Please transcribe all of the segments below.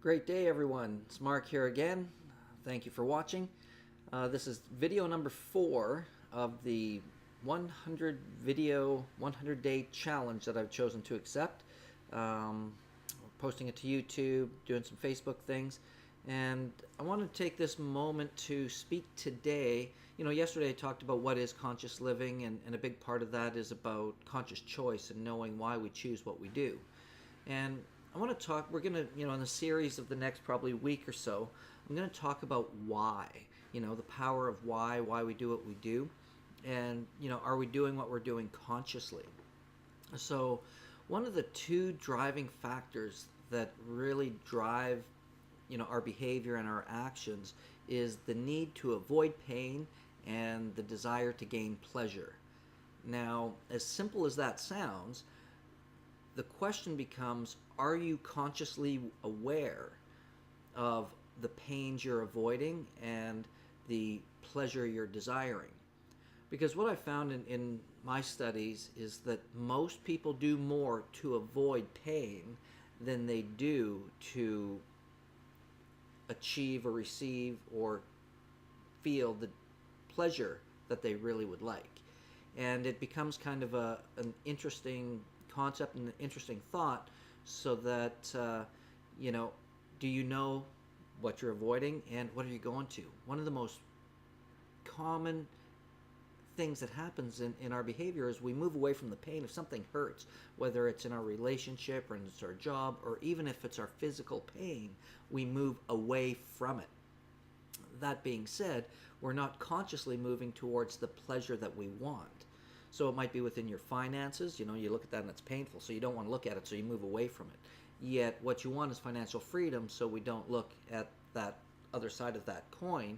Great day, everyone. It's Mark here again. Thank you for watching. This is video number 4 of the 100 video 100 day challenge that I've chosen to accept. Posting it to YouTube, doing some Facebook things, and I want to take this moment to speak today. Yesterday I talked about what is conscious living, and a big part of that is about conscious choice and knowing why we choose what we do. And I want to talk, we're going to, in the series of the next probably week or so, I'm going to talk about why, the power of why we do what we do. And, are we doing what we're doing consciously? So one of the two driving factors that really drive, our behavior and our actions is the need to avoid pain and the desire to gain pleasure. Now, as simple as that sounds, the question becomes, are you consciously aware of the pains you're avoiding and the pleasure you're desiring? Because what I found in my studies is that most people do more to avoid pain than they do to achieve or receive or feel the pleasure that they really would like. And it becomes kind of an interesting concept and an interesting thought, so that do you know what you're avoiding and what are you going to? One of the most common things that happens in our behavior is we move away from the pain. If something hurts, whether it's in our relationship or it's our job, or even if it's our physical pain, we move away from it. That being said, we're not consciously moving towards the pleasure that we want. So it might be within your finances. You look at that and it's painful, so you don't want to look at it, so you move away from it. Yet what you want is financial freedom, so we don't look at that other side of that coin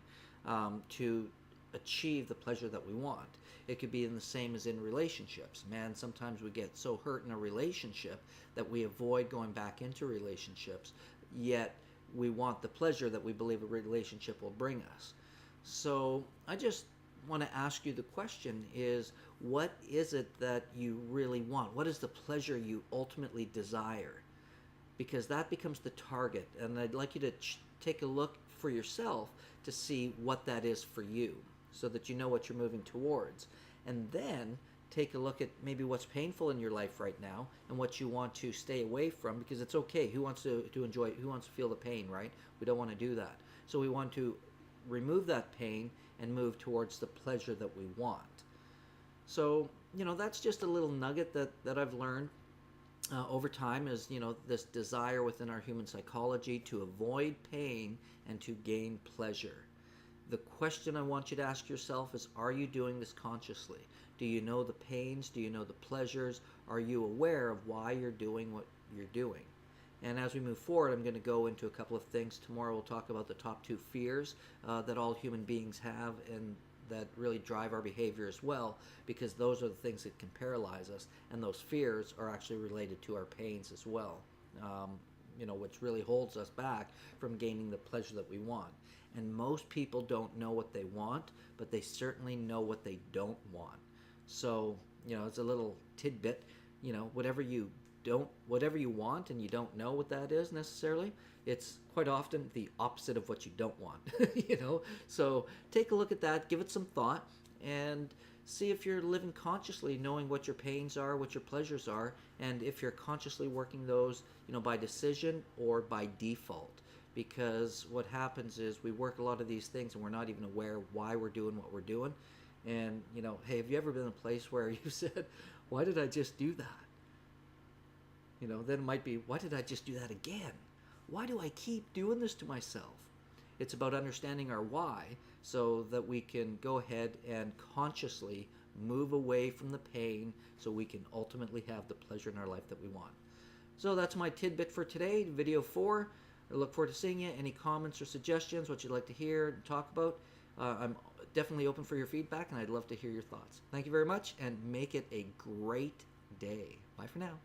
to achieve the pleasure that we want. It could be in the same as in relationships. Man, sometimes we get so hurt in a relationship that we avoid going back into relationships, yet we want the pleasure that we believe a relationship will bring us. So I just want to ask you the question is, what is it that you really want? What is the pleasure you ultimately desire? Because that becomes the target, and I'd like you to take a look for yourself to see what that is for you, so that you know what you're moving towards. And then take a look at maybe what's painful in your life right now and what you want to stay away from, because it's okay. Who wants to enjoy it? Who wants to feel the pain, right? We don't want to do that. So we want to remove that pain and move towards the pleasure that we want. So, that's just a little nugget that I've learned over time, is, this desire within our human psychology to avoid pain and to gain pleasure. The question I want you to ask yourself is, are you doing this consciously? Do you know the pains? Do you know the pleasures? Are you aware of why you're doing what you're doing? And as we move forward, I'm going to go into a couple of things. Tomorrow we'll talk about the top 2 fears that all human beings have and that really drive our behavior as well, because those are the things that can paralyze us, and those fears are actually related to our pains as well. Which really holds us back from gaining the pleasure that we want. And most people don't know what they want, but they certainly know what they don't want. So, it's a little tidbit, whatever you want and you don't know what that is necessarily, it's quite often the opposite of what you don't want. So take a look at that, give it some thought, and see if you're living consciously, knowing what your pains are, what your pleasures are, and if you're consciously working those, by decision or by default. Because what happens is we work a lot of these things and we're not even aware why we're doing what we're doing. And, hey, have you ever been in a place where you said, why did I just do that? Then it might be, why did I just do that again? Why do I keep doing this to myself? It's about understanding our why, so that we can go ahead and consciously move away from the pain, so we can ultimately have the pleasure in our life that we want. So that's my tidbit for today, video 4. I look forward to seeing you. Any comments or suggestions, what you'd like to hear and talk about? I'm definitely open for your feedback, and I'd love to hear your thoughts. Thank you very much, and make it a great day. Bye for now.